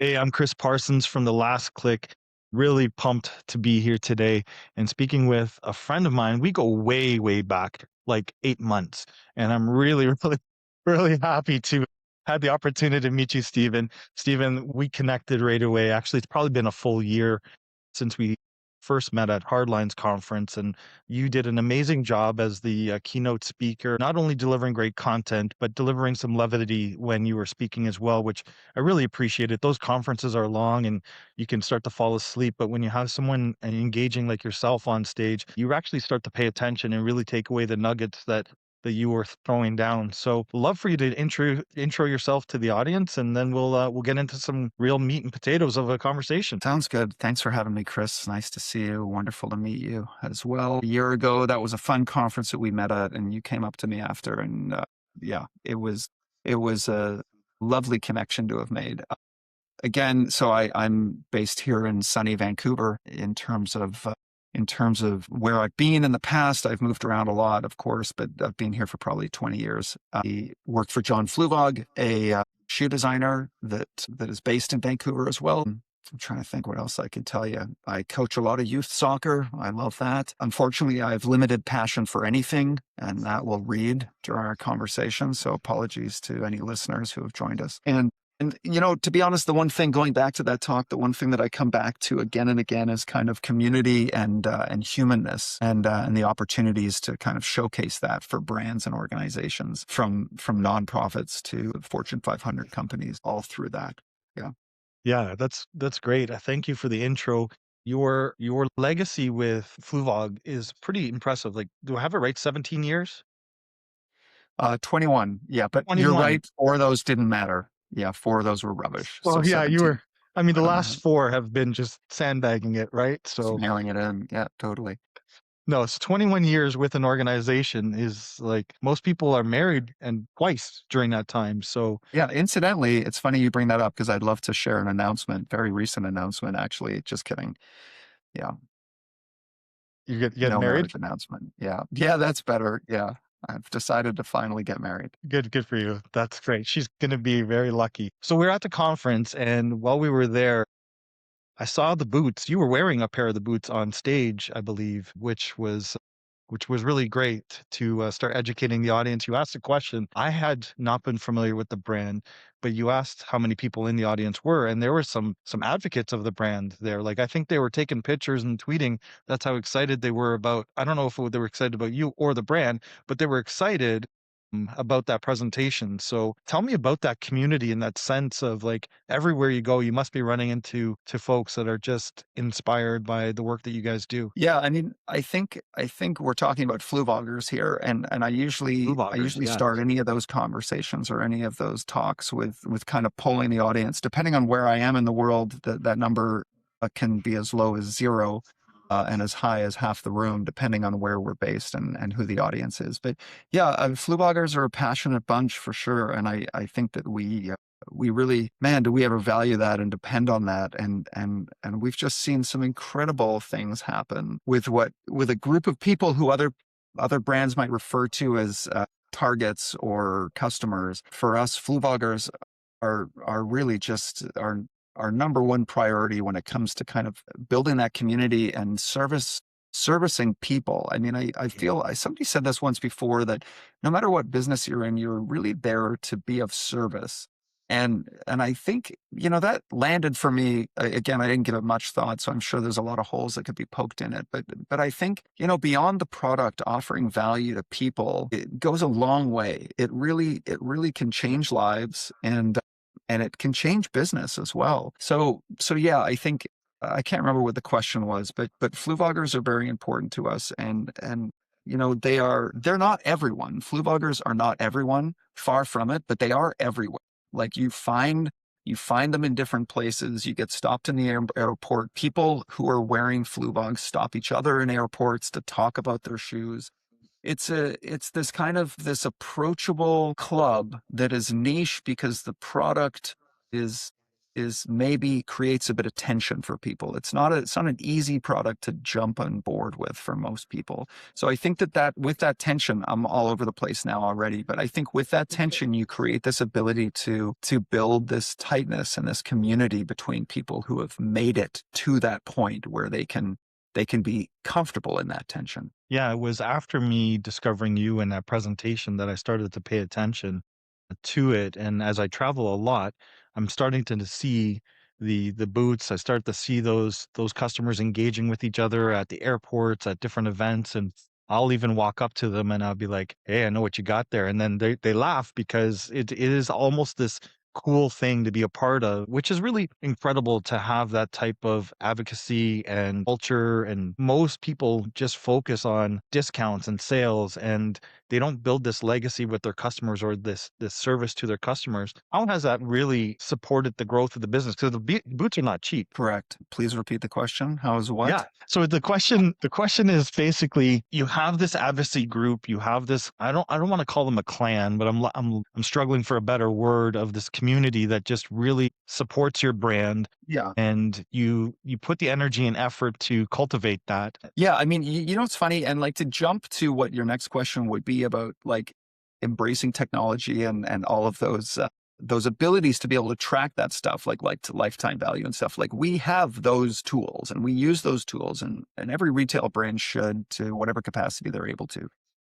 Hey, I'm Chris Parsons from The Last Click. Really pumped to be here today and speaking with a friend of mine. We go way, way back, like 8 months. And I'm really, really, really happy to have the opportunity to meet you, Stephen. Stephen, we connected right away. Actually, it's probably been a full year since we first met at Hardlines conference, and you did an amazing job as the keynote speaker, not only delivering great content but delivering some levity when you were speaking as well, which I really appreciated. Those conferences are long and you can start to fall asleep, but when you have someone engaging like yourself on stage, you actually start to pay attention and really take away the nuggets that you were throwing down. So love for you to intro yourself to the audience, and then we'll get into some real meat and potatoes of a conversation. Sounds good. Thanks for having me, Chris. Nice to see you. Wonderful to meet you as well. A year ago, that was a fun conference that we met at, and you came up to me after, and yeah, it was a lovely connection to have made. Again, so I'm based here in sunny Vancouver. In terms of where I've been in the past, I've moved around a lot, of course, but I've been here for probably 20 years. I worked for John Fluevog, a shoe designer that is based in Vancouver as well. I'm trying to think what else I could tell you. I coach a lot of youth soccer. I love that. Unfortunately, I have limited passion for anything, and that will read during our conversation. So apologies to any listeners who have joined us. And to be honest, the one thing going back to that talk, the one thing that I come back to again and again is kind of community and humanness and the opportunities to kind of showcase that for brands and organizations from nonprofits to Fortune 500 companies, all through that. Yeah. Yeah, that's great. I thank you for the intro. Your legacy with Fluvog is pretty impressive. Like, do I have it right? 17 years? 21. Yeah, but you're 21. right. Four of those didn't matter. Yeah, four of those were rubbish. So Well, yeah, you 17. were. I mean, the Right on the last head. four have been just sandbagging it, right? Just So, nailing it in. Yeah, totally. no, it's 21 years with an organization is like most people are married and twice during that time. So, Yeah, incidentally, it's funny you bring that up because I'd love to share an announcement, very recent announcement, actually. Just kidding. Yeah, you get no married? marriage announcement. Yeah. Yeah, that's better. Yeah. I've decided to finally get married. Good for you. That's great. She's gonna be very lucky. So we're at the conference, and while we were there, I saw the boots. You were wearing a pair of the boots on stage, I believe, which was really great to start educating the audience. You asked a question. I had not been familiar with the brand, but you asked how many people in the audience were, and there were some advocates of the brand there. Like I think they were taking pictures and tweeting. That's how excited they were about. I don't know if they were excited about you or the brand, but they were excited about that presentation. So tell me about that community and that sense of like everywhere you go, you must be running into folks that are just inspired by the work that you guys do. Yeah, I mean, I think we're talking about flu vloggers here, and I usually Blue I bloggers, usually yes. start any of those conversations or any of those talks with kind of polling the audience. Depending on where I am in the world, that number can be as low as zero, and as high as half the room, depending on where we're based and who the audience is. But yeah, flu bloggers are a passionate bunch for sure, and I think that we really, man, do we ever value that and depend on that, and we've just seen some incredible things happen with a group of people who other brands might refer to as targets or customers. For us, flu bloggers are really just our number one priority when it comes to kind of building that community and servicing people. I mean, I feel somebody said this once before, that no matter what business you're in, you're really there to be of service. And I think, that landed for me. Again, I didn't give it much thought, so I'm sure there's a lot of holes that could be poked in it. But I think, beyond the product, offering value to people, it goes a long way. It really can change lives, and it can change business as well. So yeah, I think I can't remember what the question was, but flu vloggers are very important to us, and they're not everyone. Flu vloggers are not everyone, far from it, but they are everywhere. Like you find them in different places. You get stopped in the airport. People who are wearing flu vogs stop each other in airports to talk about their shoes. It's this kind of this approachable club that is niche because the product is is maybe creates a bit of tension for people. It's not an easy product to jump on board with for most people. So I think that with that tension, I'm all over the place now already, but I think with that tension, you create this ability to build this tightness and this community between people who have made it to that point where they can be comfortable in that tension. Yeah, it was after me discovering you in that presentation that I started to pay attention to it. And as I travel a lot, I'm starting to see the booths. I start to see those customers engaging with each other at the airports, at different events, and I'll even walk up to them and I'll be like, "Hey, I know what you got there." And then they laugh because it is almost this cool thing to be a part of, which is really incredible to have that type of advocacy and culture. And most people just focus on discounts and sales, and they don't build this legacy with their customers or this service to their customers. How has that really supported the growth of the business? Because boots are not cheap. Correct. Please repeat the question. How's Yeah. what? So the question is basically you have this advocacy group, you have this I don't want to call them a clan, but I'm struggling for a better word of this community that just really supports your brand, Yeah. and you put the energy and effort to cultivate that. Yeah, I mean, you know, it's funny, and like to jump to what your next question would be about, like embracing technology and all of those abilities to be able to track that stuff, like to lifetime value and stuff. Like we have those tools, and we use those tools, and every retail brand should to whatever capacity they're able to.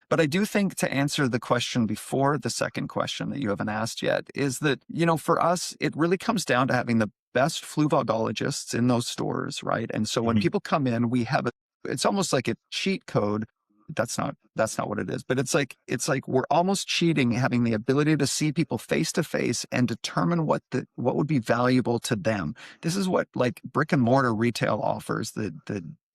But I do think to answer the question before the second question that you haven't asked yet is that, you know, for us, it really comes down to having the best fluvogologists in those stores, right? And so when Mhm. people come in, it's almost like a cheat code. That's not what it is, but it's like we're almost cheating, having the ability to see people face to face and determine what would be valuable to them. This is what like brick and mortar retail offers that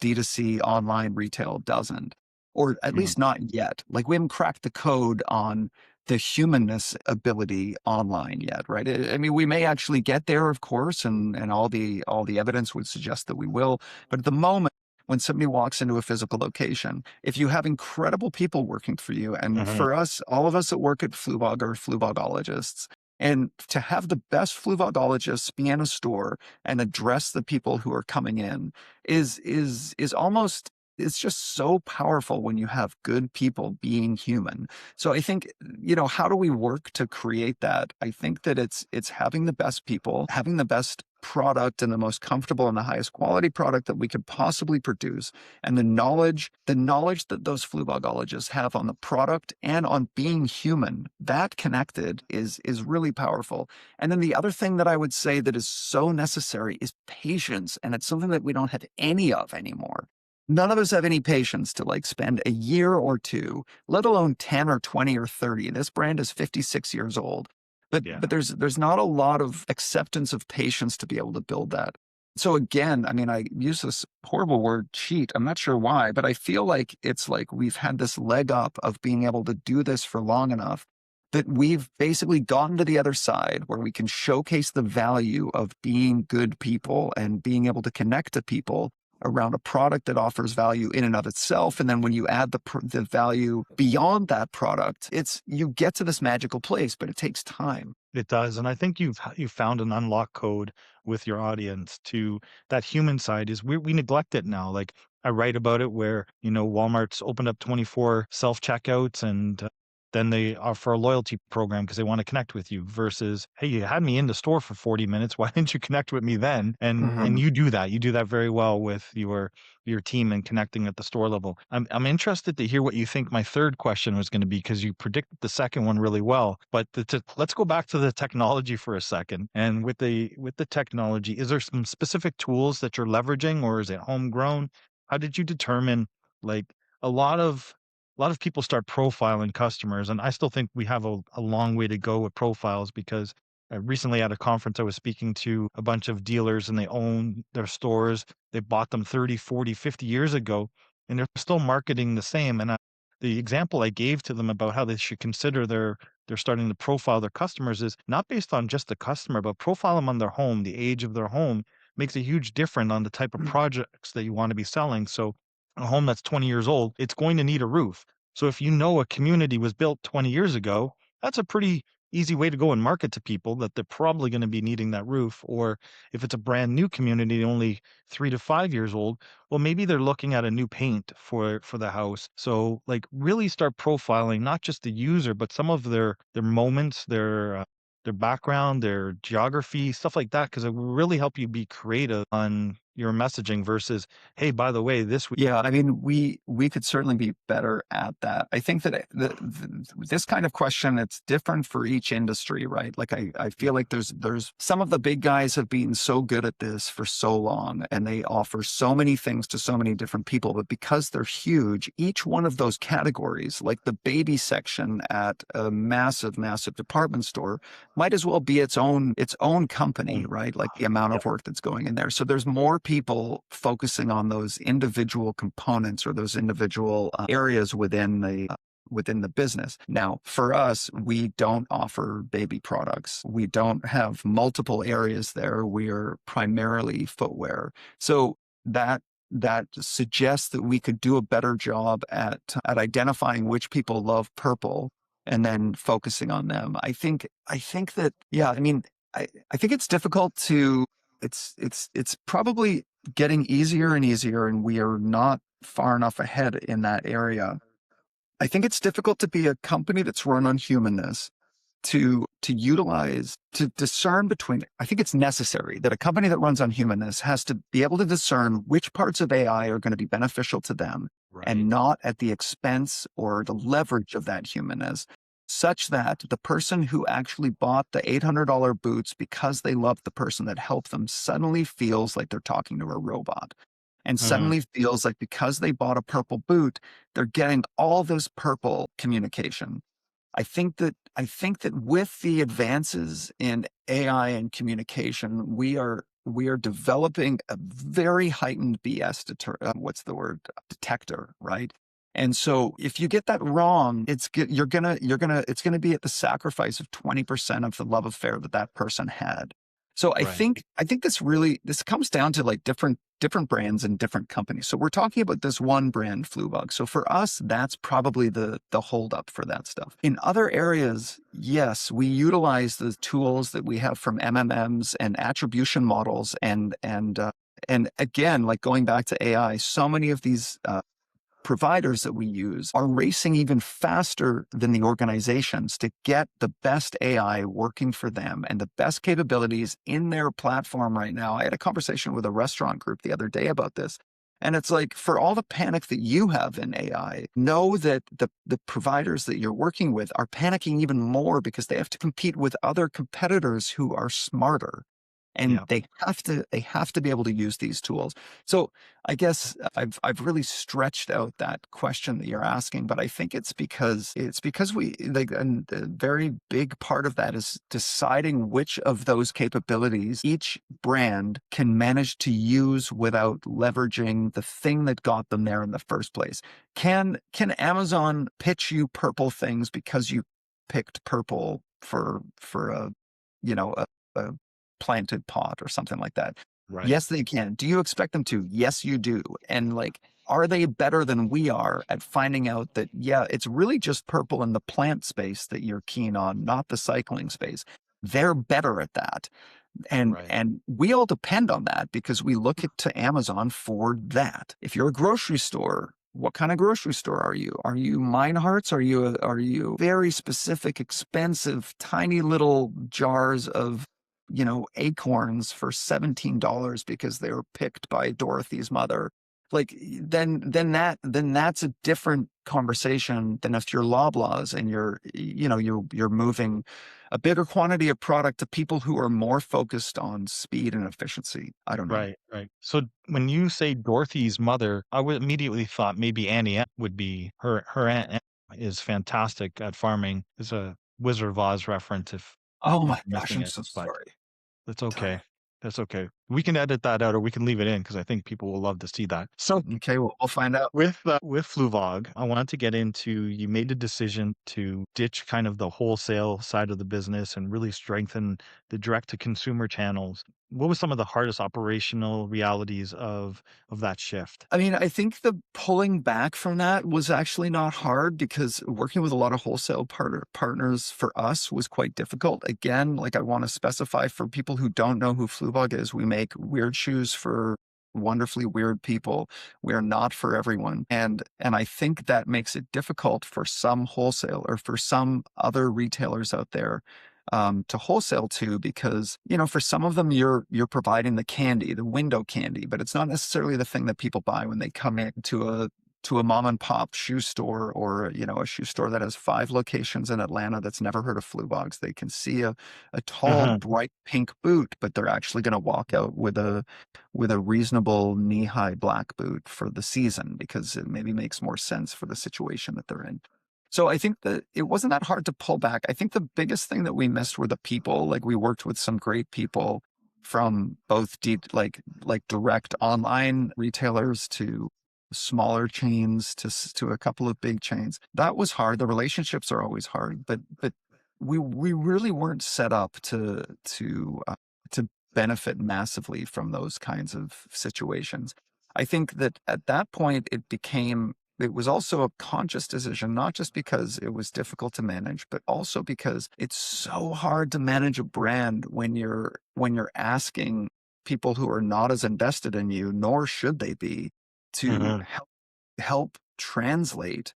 D2C online retail doesn't, or at Mhm. least not yet. Like we haven't cracked the code on the humanness ability online yet, right? I mean, we may actually get there, of course, and all the evidence would suggest that we will. But at the moment, when somebody walks into a physical location, if you have incredible people working for you, and Mhm. for us, all of us that work at Fluvog are fluvogologists, and to have the best fluvogologists be in a store and address the people who are coming in is almost, it's just so powerful when you have good people being human. So I think, you know, how do we work to create that? I think that it's having the best people, having the best product and the most comfortable and the highest quality product that we could possibly produce, and the knowledge that those fluvogologists have on the product and on being human, that connected is really powerful. And then the other thing that I would say that is so necessary is patience, and it's something that we don't have any of anymore. None of us have any patience to like spend a year or two, let alone 10 or 20 or 30. This brand is 56 years old. But Yeah. there's not a lot of acceptance of patience to be able to build that. So again, I mean, I use this horrible word cheat. I'm not sure why, but I feel like it's like we've had this leg up of being able to do this for long enough that we've basically gotten to the other side where we can showcase the value of being good people and being able to connect to people around a product that offers value in and of itself. And then when you add the value beyond that product, you get to this magical place, but it takes time. It does, and I think you've found an unlock code with your audience to that human side is we neglect it now. Like I write about it where, Walmart's opened up 24 self-checkouts, and then they offer a loyalty program because they want to connect with you versus, "Hey, you had me in the store for 40 minutes. Why didn't you connect with me then?" And Mhm. you do that. You do that very well with your team and connecting at the store level. I'm interested to hear what you think my third question was going to be because you predicted the second one really well. But let's go back to the technology for a second. And with the technology, is there some specific tools that you're leveraging, or is it homegrown? How did you determine, like, a lot of a lot of people start profiling customers, and I still think we have a long way to go with profiles because recently at a conference I was speaking to a bunch of dealers, and they own their stores. They bought them 30, 40, 50 years ago, and they're still marketing the same. And the example I gave to them about how they should consider they're starting to profile their customers is not based on just the customer, but profile them on their home. The age of their home makes a huge difference on the type of projects that you want to be selling. So a home that's 20 years old, it's going to need a roof. So if you know a community was built 20 years ago, that's a pretty easy way to go and market to people that they're probably going to be needing that roof. Or if it's a brand new community, only 3 to 5 years old, well, maybe they're looking at a new paint for the house. So like really start profiling not just the user, but some of their moments, their background, their geography, stuff like that, because it will really help you be creative on your messaging versus, hey, by the way, this week. Yeah, I mean, we could certainly be better at that. I think that this kind of question, it's different for each industry, right? Like I Yeah. feel like there's some of the big guys have been so good at this for so long, and they offer so many things to so many different people. But because they're huge, each one of those categories, like the baby section at a massive, massive department store, might as well be its own company, um, right? Like the amount yeah. of work that's going in there. So there's more people focusing on those individual components or those individual areas within the business. Now, for us, we don't offer baby products. We don't have multiple areas there. We are primarily footwear. So that suggests that we could do a better job at identifying which people love purple and then focusing on them. I think that, yeah, I mean, I think it's difficult to it's probably getting easier and easier, and we are not far enough ahead in that area. I think it's difficult to be a company that's run on humanness to discern between. I think it's necessary that a company that runs on humanness has to be able to discern which parts of AI are going to be beneficial to them Right. and not at the expense or the leverage of that humanness, such that the person who actually bought the $800 boots because they loved the person that helped them suddenly feels like they're talking to a robot, and Mhm. suddenly feels like because they bought a purple boot, they're getting all this purple communication. I think that with the advances in AI and communication, we are developing a very heightened BS what's the word, detector, right? And so if you get that wrong, it's gonna be at the sacrifice of 20% of the love affair that that person had. So Right. I think this comes down to like different brands and different companies. So we're talking about this one brand, Fluevog. So for us, that's probably the holdup for that stuff. In other areas, yes, we utilize the tools that we have from MMMs and attribution models, and again, like going back to AI, so many of these providers that we use are racing even faster than the organizations to get the best AI working for them and the best capabilities in their platform right now. I had a conversation with a restaurant group the other day about this. And it's like, for all the panic that you have in AI, know that the providers that you're working with are panicking even more because they have to compete with other competitors who are smarter. And Yeah. they have to be able to use these tools. So I guess I've really stretched out that question that you're asking, but I think it's because we like, and a very big part of that is deciding which of those capabilities each brand can manage to use without leveraging the thing that got them there in the first place. Can Amazon pitch you purple things because you picked purple for a a planted pot or something like that? Right. Yes, they can. Do you expect them to? Yes, you do. And like, are they better than we are at finding out that, yeah, it's really just purple in the plant space that you're keen on, not the cycling space? They're better at that. And Right. and we all depend on that because we look to Amazon for that. If you're a grocery store, what kind of grocery store are you? Are you Meinhardt's? Are you very specific, expensive, tiny little jars of acorns for $17 because they were picked by Dorothy's mother? Like, then that's a different conversation than if you're Loblaws and you're moving a bigger quantity of product to people who are more focused on speed and efficiency. I don't know. Right. Right. So when you say Dorothy's mother, I would immediately thought maybe Annie Ann would be her aunt Ann is fantastic at farming. It's a Wizard of Oz reference Oh if my you're gosh, missing I'm it, so but sorry. that's Darn okay. it. That's okay. We can edit that out or we can leave it in because I think people will love to see that. So Okay, well, we'll find out. with Fluvog, I wanted to get into you made a decision to ditch kind of the wholesale side of the business and really strengthen the direct to consumer channels. what was some of the hardest operational realities of that shift? I mean, I think the pulling back from that was actually not hard because working with a lot of wholesale partners for us was quite difficult. Again, like I want to specify for people who don't know who Fluevog is, we make weird shoes for wonderfully weird people. We are not for everyone. And I think that makes it difficult for some wholesale or for some other retailers out there to wholesale to, because for some of them you're providing the candy, the window candy, but it's not necessarily the thing that people buy when they come into a mom and pop shoe store, or a shoe store that has 5 locations in Atlanta that's never heard of Fluevogs. They can see a tall Uh-huh. bright pink boot, but they're actually going to walk out with a reasonable knee-high black boot for the season because it maybe makes more sense for the situation that they're in. So I think that it wasn't that hard to pull back. I think the biggest thing that we missed were the people. Like we worked with some great people from both deep, like direct online retailers to smaller chains to a couple of big chains. That was hard. The relationships are always hard, but we really weren't set up to benefit massively from those kinds of situations. I think that at that point it was also a conscious decision, not just because it was difficult to manage, but also because it's so hard to manage a brand when you're asking people who are not as invested in you, nor should they be, to Mhm. help translate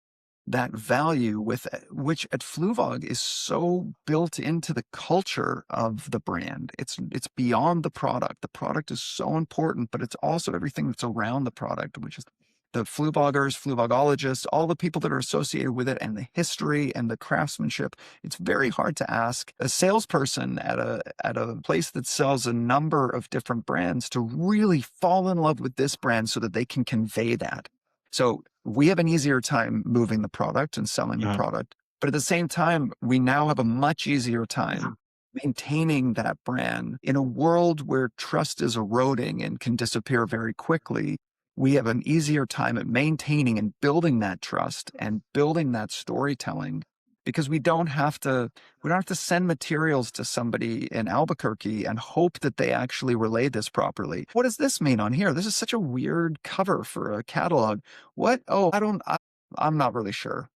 that value with which at Fluevog is so built into the culture of the brand. It's beyond the product. The product is so important, but it's also everything that's around the product, which is the Fluevoggers, Fluvogologists, all the people that are associated with it, and the history and the craftsmanship. It's very hard to ask a salesperson at a place that sells a number of different brands to really fall in love with this brand so that they can convey that. So we have an easier time moving the product and selling the Mhm. product. But at the same time, we now have a much easier time maintaining that brand in a world where trust is eroding and can disappear very quickly. We have an easier time at maintaining and building that trust and building that storytelling because we don't have to send materials to somebody in Albuquerque and hope that they actually relay this properly. What does this mean on here? This is such a weird cover for a catalog. What? Oh, I'm not really sure.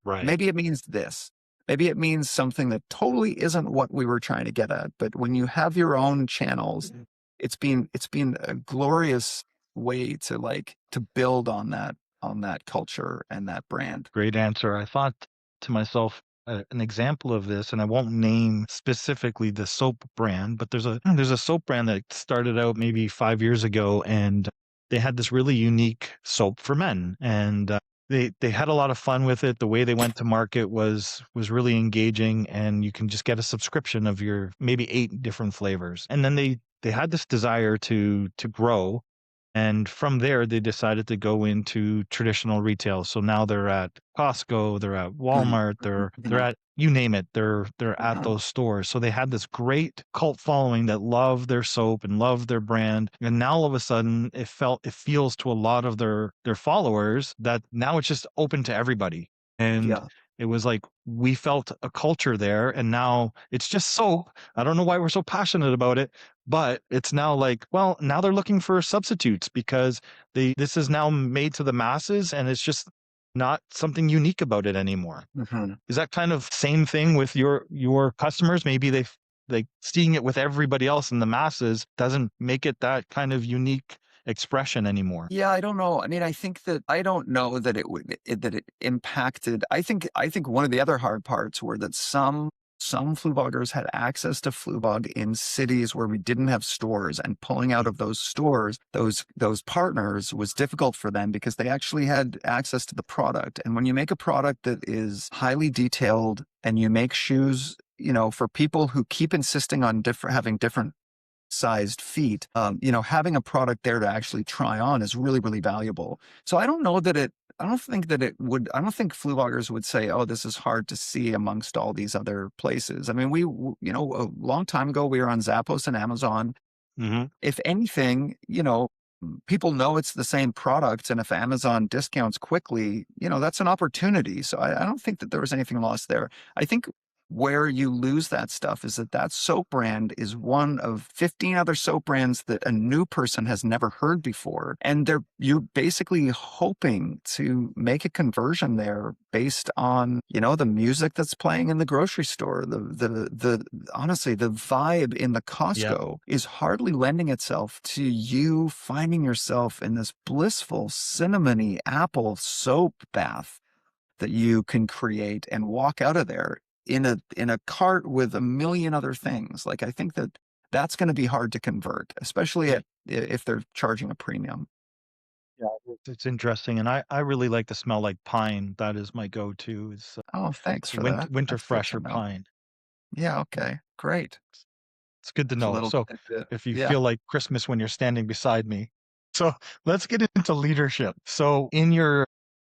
Right. Maybe it means this. Maybe it means something that totally isn't what we were trying to get at. But when you have your own channels, it's been a glorious way to build on that culture and that brand. Great answer. I thought to myself, an example of this, and I won't name specifically the soap brand, but there's a soap brand that started out maybe 5 years ago, and they had this really unique soap for men, and they had a lot of fun with it. The way they went to market was really engaging, and you can just get a subscription of your maybe 8 different flavors, and then they had this desire to grow, and from there, they decided to go into traditional retail. So now they're at Costco, they're at Mhm, Walmart, they're mhm, at you name it, they're at mhm, those stores. So they had this great cult following that loved their soap and loved their brand. And now all of a sudden it feels to a lot of their followers that now it's just open to everybody. And yeah. it was like we felt a culture there, and now it's just soap. I don't know why we're so passionate about it, but it's now like, well, now they're looking for substitutes because this is now made to the masses, and it's just not something unique about it anymore. Mhm. Is that kind of same thing with your customers? Maybe like seeing it with everybody else in the masses doesn't make it that kind of unique expression anymore. Yeah, I don't know. I mean, I don't know that it impacted. I think one of the other hard parts were that some Fluvoggers had access to Fluvog in cities where we didn't have stores, and pulling out of those stores, those partners, was difficult for them because they actually had access to the product. And when you make a product that is highly detailed and you make shoes, for people who keep insisting on having different sized feet, having a product there to actually try on is really, really valuable. So I don't think that it would, I don't think Fluvoggers would say, oh, this is hard to see amongst all these other places. I mean, a long time ago, we were on Zappos and Amazon. Mhm. If anything, people know it's the same product. And if Amazon discounts quickly, that's an opportunity. So I don't think that there was anything lost there. I think where you lose that stuff is that that soap brand is one of 15 other soap brands that a new person has never heard before. And you're basically hoping to make a conversion there based on, the music that's playing in the grocery store. Honestly, the vibe in the Yep. Costco is hardly lending itself to you finding yourself in this blissful cinnamony apple soap bath that you can create and walk out of there in a cart with a million other things. Like, I think that that's going to be hard to convert, especially if they're charging a premium. Yeah, it's interesting, and I really like to smell like pine. That is my go-to. Oh, thanks It's for that. winter That's good fresh to or know. pine. Yeah. Okay. Great. It's good to There's a know. little So, tidbit. if you Yeah. feel like Christmas when you're standing beside me. So, let's get into leadership. So, in your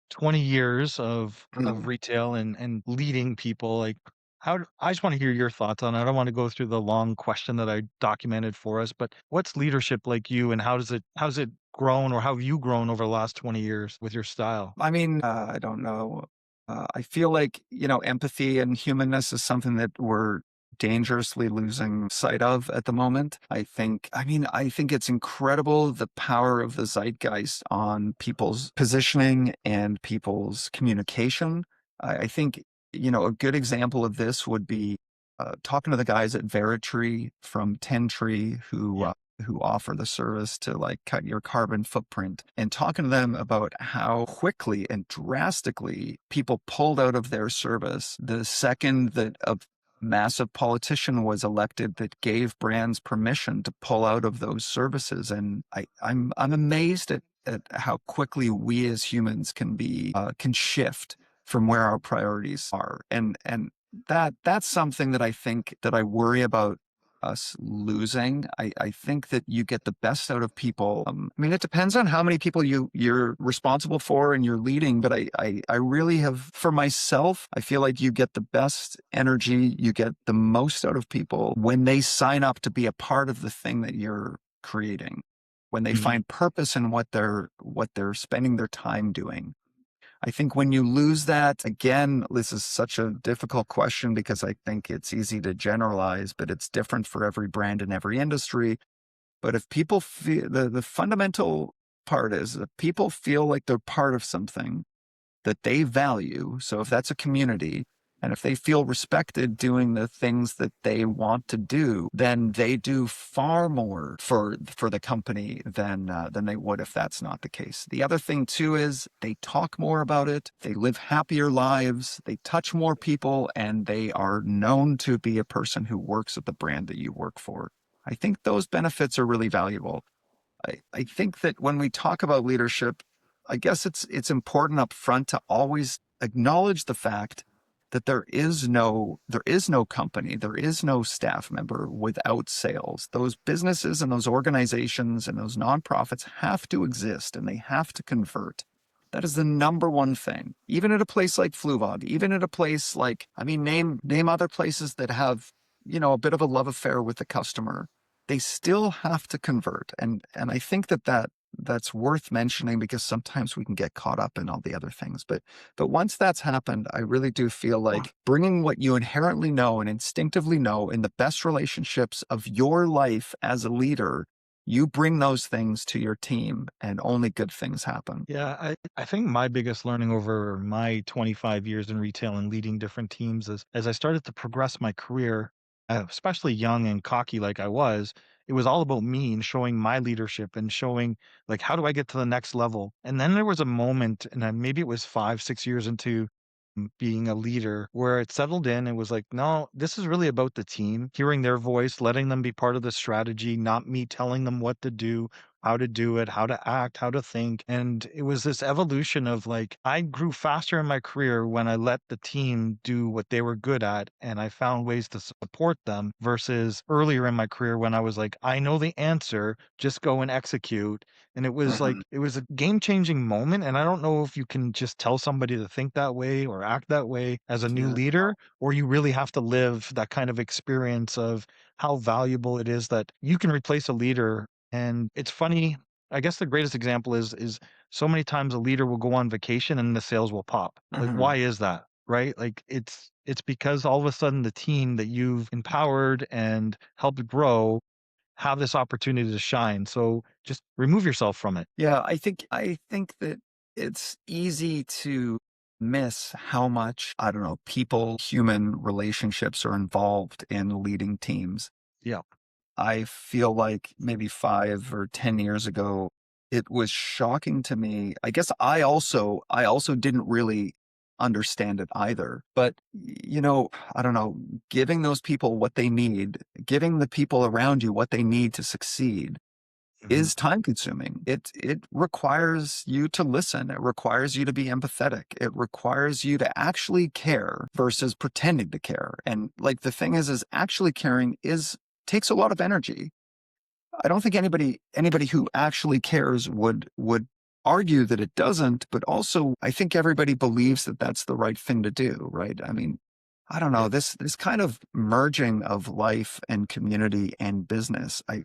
20 years of Mm. retail and leading people, like, I just wanna hear your thoughts on it. I don't wanna go through the long question that I documented for us, but what's leadership like you, and how's it grown, or how have you grown over the last 20 years with your style? I mean, I don't know. I feel like, empathy and humanness is something that we're dangerously losing sight of at the moment. I think it's incredible the power of the zeitgeist on people's positioning and people's communication. I think, a good example of this would be talking to the guys at Veritree from Tentree Yeah. who offer the service to like cut your carbon footprint, and talking to them about how quickly and drastically people pulled out of their service the second that a massive politician was elected that gave brands permission to pull out of those services. And I'm amazed at how quickly we as humans can shift from where our priorities are. And that's something that I think that I worry about us losing. I think that you get the best out of people. I mean, it depends on how many people you're responsible for and you're leading, but I really have, for myself, I feel like you get the best energy, you get the most out of people when they sign up to be a part of the thing that you're creating, when they Mhm. find purpose in what they're spending their time doing. I think when you lose that, again, this is such a difficult question because I think it's easy to generalize, but it's different for every brand in every industry. But if people feel the fundamental part is that people feel like they're part of something that they value. So if that's a community, and if they feel respected doing the things that they want to do, then they do far more for the company than they would if that's not the case. The other thing too is they talk more about it, they live happier lives, they touch more people, and they are known to be a person who works at the brand that you work for. I think those benefits are really valuable. I think that when we talk about leadership, I guess it's important up front to always acknowledge the fact that there is no company, there is no staff member without sales. Those businesses and those organizations and those nonprofits have to exist and they have to convert. That is the number one thing. Even at a place like Fluevog, even at a place like, I mean, name other places that have, a bit of a love affair with the customer, they still have to convert. And I think that's worth mentioning because sometimes we can get caught up in all the other things. But once that's happened, I really do feel like bringing what you inherently know and instinctively know in the best relationships of your life as a leader, you bring those things to your team and only good things happen. Yeah, I think my biggest learning over my 25 years in retail and leading different teams is as I started to progress my career, especially young and cocky like I was, it was all about me and showing my leadership and showing like how do I get to the next level. And then there was a moment, and maybe it was 5, 6 years into being a leader where it settled in and was like, no, this is really about the team, hearing their voice, letting them be part of the strategy, not me telling them what to do, how to do it, how to act, how to think. And it was this evolution of like, I grew faster in my career when I let the team do what they were good at. And I found ways to support them versus earlier in my career when I was like, I know the answer, just go and execute. And it was like, Mhm. it was a game changing moment. And I don't know if you can just tell somebody to think that way or act that way as a new Yeah. leader, or you really have to live that kind of experience of how valuable it is that you can replace a leader. And it's funny, I guess the greatest example is so many times a leader will go on vacation and the sales will pop. Like, Mhm. why is that? right? Like it's because all of a sudden the team that you've empowered and helped grow have this opportunity to shine. So just remove yourself from it. Yeah, I think that it's easy to miss how much, I don't know, people, human relationships are involved in leading teams. Yeah. I feel like maybe 5 or 10 years ago, it was shocking to me. I guess I also didn't really understand it either. But, I don't know, giving those people what they need, giving the people around you what they need to succeed Mhm. is time consuming. It requires you to listen. It requires you to be empathetic. It requires you to actually care versus pretending to care. And like the thing is actually caring is takes a lot of energy. I don't think anybody who actually cares would argue that it doesn't, but also I think everybody believes that that's the right thing to do, right? I mean, I don't know, Yeah, this kind of merging of life and community and business. I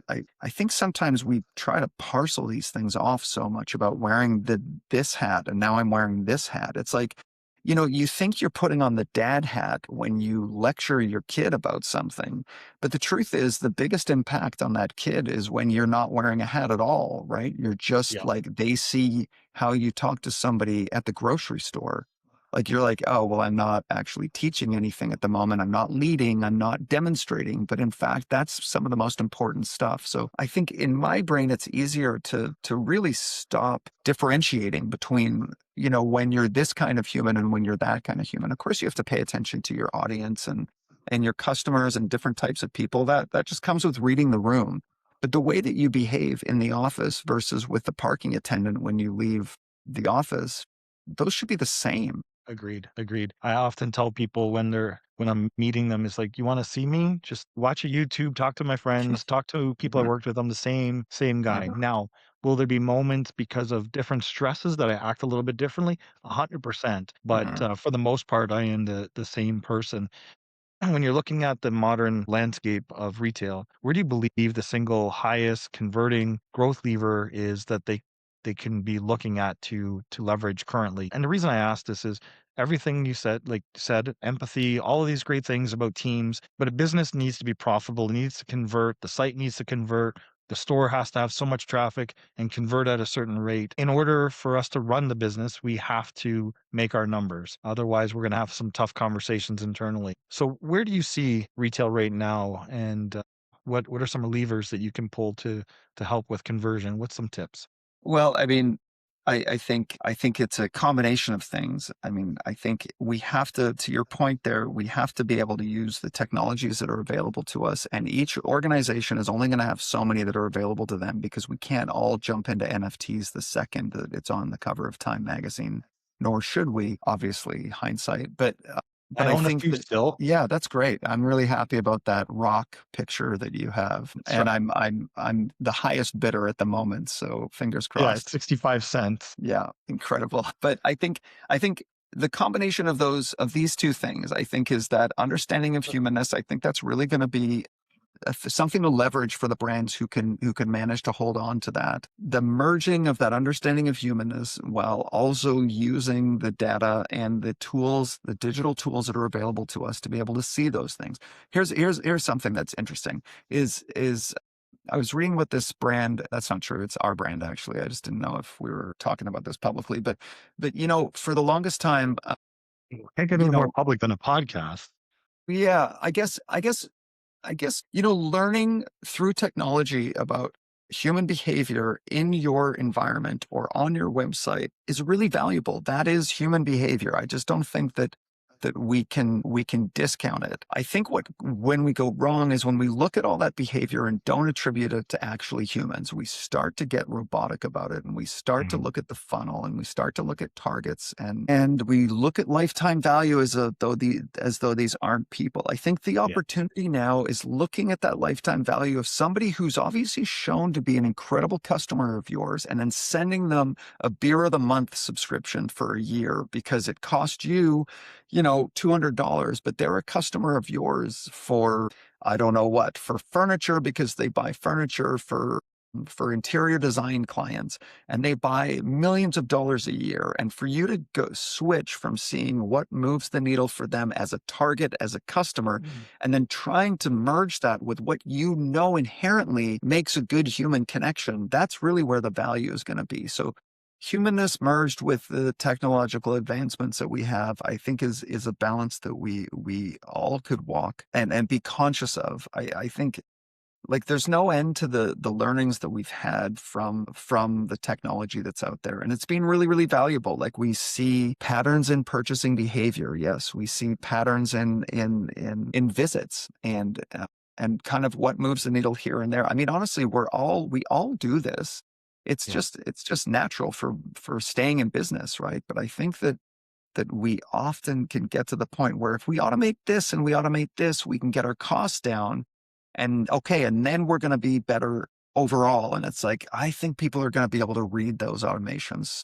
think sometimes we try to parcel these things off so much about wearing this hat and now I'm wearing this hat. It's like, you think you're putting on the dad hat when you lecture your kid about something, but the truth is, the biggest impact on that kid is when you're not wearing a hat at all, right? You're just yeah, like, they see how you talk to somebody at the grocery store. Like, you're like, oh, well, I'm not actually teaching anything at the moment. I'm not leading. I'm not demonstrating. But in fact, that's some of the most important stuff. So I think in my brain, it's easier to really stop differentiating between, when you're this kind of human and when you're that kind of human. Of course, you have to pay attention to your audience and your customers and different types of people. That just comes with reading the room. But the way that you behave in the office versus with the parking attendant when you leave the office, those should be the same. agreed, agreed. I often tell people when I'm meeting them, it's like, you want to see me? Just watch a YouTube, talk to my friends, talk to people I Mhm, worked with. I'm the same guy. mhm, Now, will there be moments because of different stresses that I act a little bit differently? 100%. But mhm. for the most part, I am the same person. And when you're looking at the modern landscape of retail, where do you believe the single highest converting growth lever is that they can be looking at to leverage currently? And the reason I ask this is everything you said, like you said, empathy, all of these great things about teams, but a business needs to be profitable, it needs to convert, the site needs to convert, the store has to have so much traffic and convert at a certain rate. In order for us to run the business, we have to make our numbers. Otherwise, we're going to have some tough conversations internally. So, where do you see retail right now, and what are some levers that you can pull to help with conversion? What's some tips? Well, I mean, I think it's a combination of things. I mean, I think we have to your point there, we have to be able to use the technologies that are available to us. And each organization is only going to have so many that are available to them because we can't all jump into NFTs the second that it's on the cover of Time magazine, nor should we, obviously, hindsight. But I I own a think few that, still. yeah, that's great. I'm really happy about that rock picture that you have. That's And right. I'm the highest bidder at the moment, so fingers Yeah, it's crossed. 65 cents. Yeah, incredible. But I think the combination of these two things, I think, is that understanding of humanness. I think that's really going to be something to leverage for the brands who can manage to hold on to that. The merging of that understanding of humanness while also using the data and the tools, the digital tools that are available to us to be able to see those things. Here's something that's interesting. Is I was reading what this brand, that's not true. It's our brand, actually. I just didn't know if we were talking about this publicly, but for the longest time, Can't get you any more know, public than a podcast. yeah, I guess, learning through technology about human behavior in your environment or on your website is really valuable. That is human behavior. I just don't think that we can discount it. I think when we go wrong is when we look at all that behavior and don't attribute it to actually humans. We start to get robotic about it and we start to Mhm. look at the funnel and we start to look at targets and we look at lifetime value as though these aren't people. I think the Yeah. opportunity now is looking at that lifetime value of somebody who's obviously shown to be an incredible customer of yours and then sending them a beer of the month subscription for a year because it cost you $200, but they're a customer of yours for, I don't know what, for furniture because they buy furniture for for interior design clients, and they buy millions of dollars a year. And for you to go switch from seeing what moves the needle for them as a target, as a customer, and then trying to merge that with what you know inherently makes a good human connection, that's really where the value is going to be. So humanness merged with the technological advancements that we have, I think is a balance that we all could walk and be conscious of. I think like there's no end to the learnings that we've had from the technology that's out there, and it's been really really valuable. Like we see patterns in purchasing behavior, yes, we see patterns in visits, and kind of what moves the needle here and there. I mean, honestly, we all do this. Yeah. It's just natural for staying in business, right? But I think that we often can get to the point where if we automate this and we automate this, we can get our costs down. And okay, and then we're going to be better overall. And it's like, I think people are going to be able to read those automations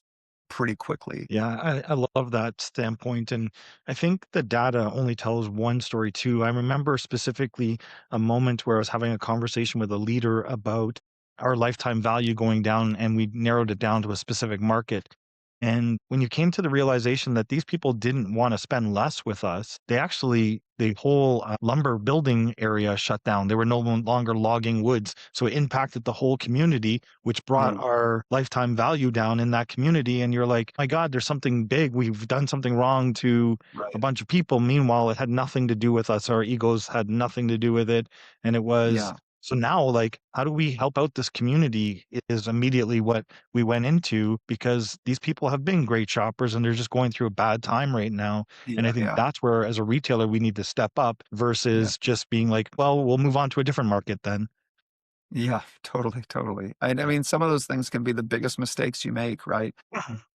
pretty quickly. Yeah, I love that standpoint. And I think the data only tells one story too. I remember specifically a moment where I was having a conversation with a leader about our lifetime value going down, and we narrowed it down to a specific market. And when you came to the realization that these people didn't want to spend less with us, the whole lumber building area shut down. They were no longer logging woods. So it impacted the whole community, which brought Mm, our lifetime value down in that community. And you're like, my God, there's something big. We've done something wrong to a right. bunch of people. Meanwhile, it had nothing to do with us. Our egos had nothing to do with it. And it was, Yeah. so now, like, how do we help out this community is immediately what we went into, because these people have been great shoppers and they're just going through a bad time right now. And I Yeah. think Yeah. that's where, as a retailer, we need to step up Yeah. versus just being like, well, we'll move on to a different market then. Yeah. Totally. Totally. I Yeah. mean, some of those things can be the biggest mistakes you make, right?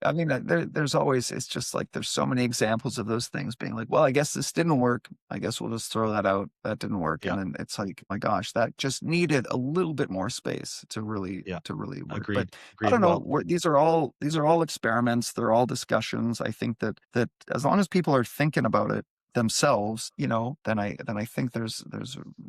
I mean, there's always, it's just like there's so many examples of those things being like, well, I guess this didn't work. I guess we'll just throw that out. That didn't work. Yeah. And then it's like, my gosh, that just needed a little bit more space Yeah. to really work. But Agreed. I Agreed. don't know. Well, These are all experiments. They're all discussions. I think that as long as people are thinking about it themselves, then I think there's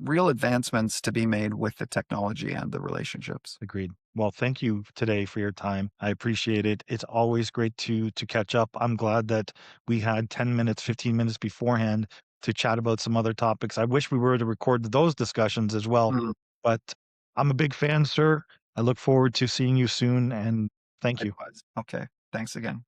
real advancements to be made with the technology and the relationships. agreed. Well, thank you today for your time. I appreciate it. It's always great to catch up. I'm glad that we had 10 minutes, 15 minutes beforehand to chat about some other topics. I wish we were to record those discussions as well, Mm, but I'm a big fan, sir. I look forward to seeing you soon, and thank you. likewise. Okay. Thanks again.